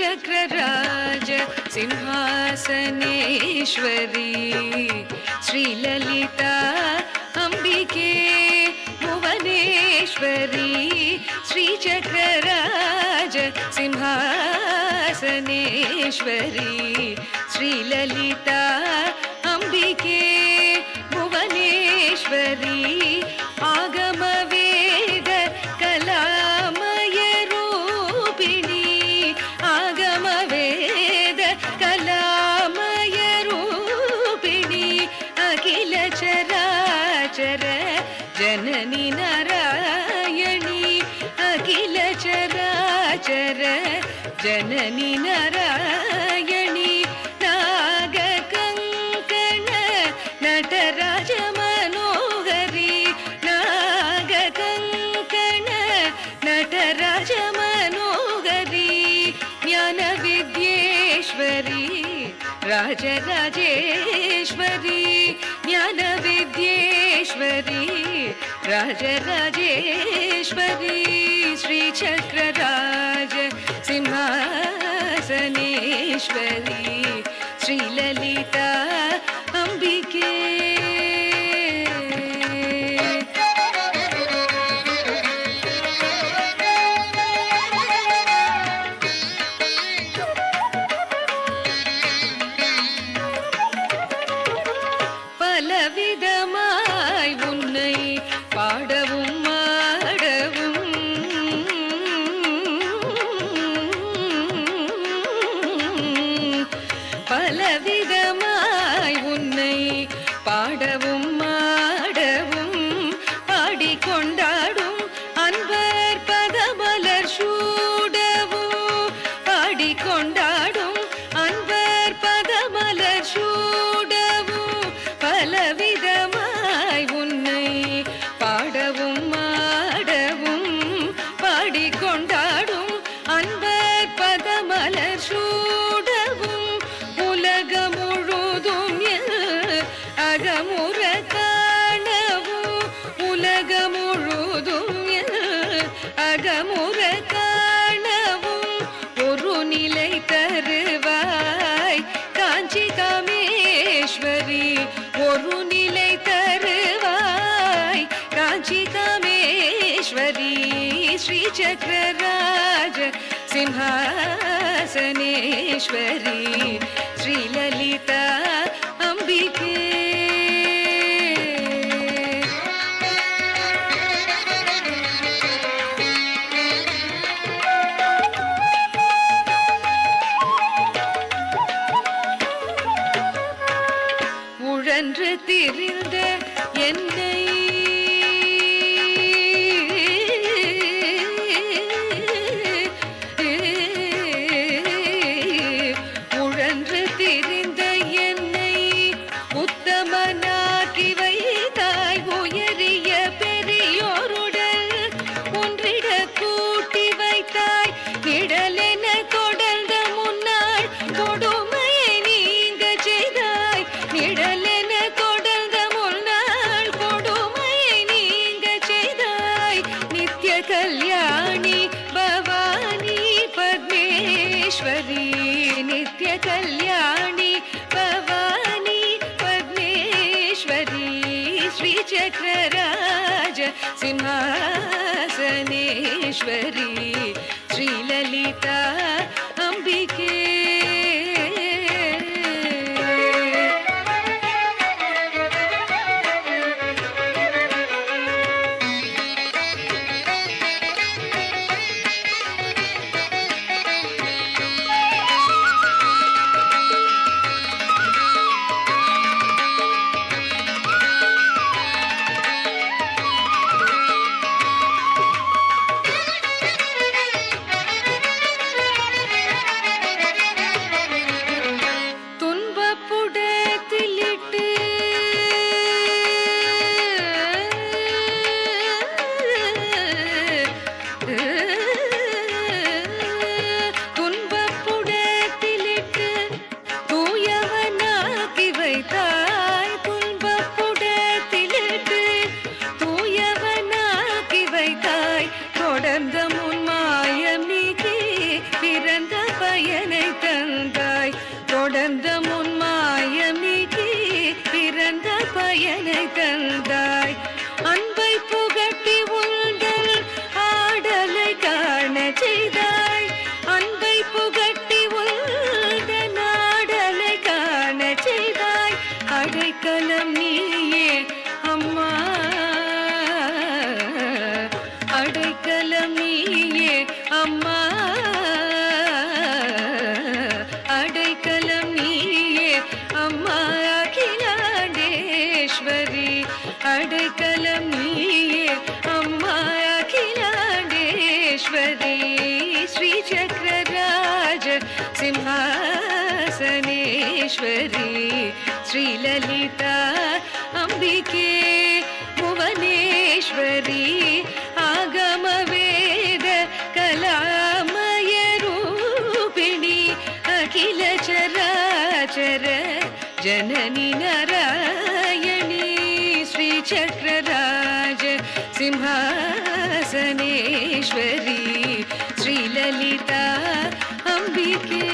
श्रीचक्रराज सिंहासनेश्वरी श्रीललिता अंबिके भुवनेश्वरी श्रीचक्रराज सिंहासनेश्वरी श्रीललिता अंबिके भुवनेश्वरी आगम वेद कलामय रूपिणी आगम वेद कलामय रूपिणी अखिल चराचर जननी नारायणी अखिल चराचर जननी नारायणी नागकंकण नटराज मनोहरी नागकंकण नटराज मनोहरी ज्ञान विद्येश्वरी राजराजेश्वरी ज्ञान विद्येश्वरी राजराजेश्वरी श्रीचक्रराज सिंहासनेश्वरी श्रीललिता अंबिके பலவிதமாய் உன்னை பாடவும் ஆடவும் பலவிதமாய் உன்னை பாடவும் ஆடவும் பாடிக்கொண்டாடும் அன்பர் பதமலர் சூடவும் பாடிக்கொண்டாடும் அன்பர் பதமலர் சூடவும் பலவிதமாய் உன்னை பாடவும் ஆடவும் பாடிக்கொண்டாடும் அன்பர் பதமலர் சூடவும் உலகம் முழுதும் அகமுற காணவும் உலகம் முழுதும் அகமுற காணவும் ஒரு நிலை தருவாய் காஞ்சி காமேஸ்வரி ஒரு நிலை தருவாய் காஞ்சி காமேஸ்வரி श्रीचक्रराज सिंहासनेश्वरी श्रीललिता अंबिके உழன்று திரிந்த என்னை உழன்று திரிந்த என்னை உத்தமனாக்கி வைத்தாய் உயரிய பெரியோருடன் ஒன்றிட கூட்டி வைத்தாய் நிழலென தொடர்ந்த முன்னாள் கொடுமையை நீங்க செய்தாய் நிழலென தொடர்ந்த முன்னாள் கொடுமையை நீங்க செய்தாய் நித்ய கல்யாணி பவானி பத்மேஸ்வரி நித்ய கல்யாணி பவானி பத்மேஸ்வரி श्रीचक्रराज सिंहासनेश्वरी श्रीललिता अंबिके அடைக்கலம் நீயே அம்மா, அடைக்கலம் நீயே அம்மா அகிலாண்டேஸ்வரி, அடைக்கலம் நீயே அம்மா அகிலாண்டேஸ்வரி. ஸ்ரீ சக்கரராஜ சிம்ஹாசனேஸ்வரி, ஸ்ரீலலிதா அம்பிகே புவனேஸ்வரி, ஆகம வேத கலாமய ரூபிணி, அகில சராச்சர ஜனனி நாராயணி. ஸ்ரீ சக்கரராஜ சிம்ஹாசனேஸ்வரி, ஸ்ரீலலிதா அம்பிகே.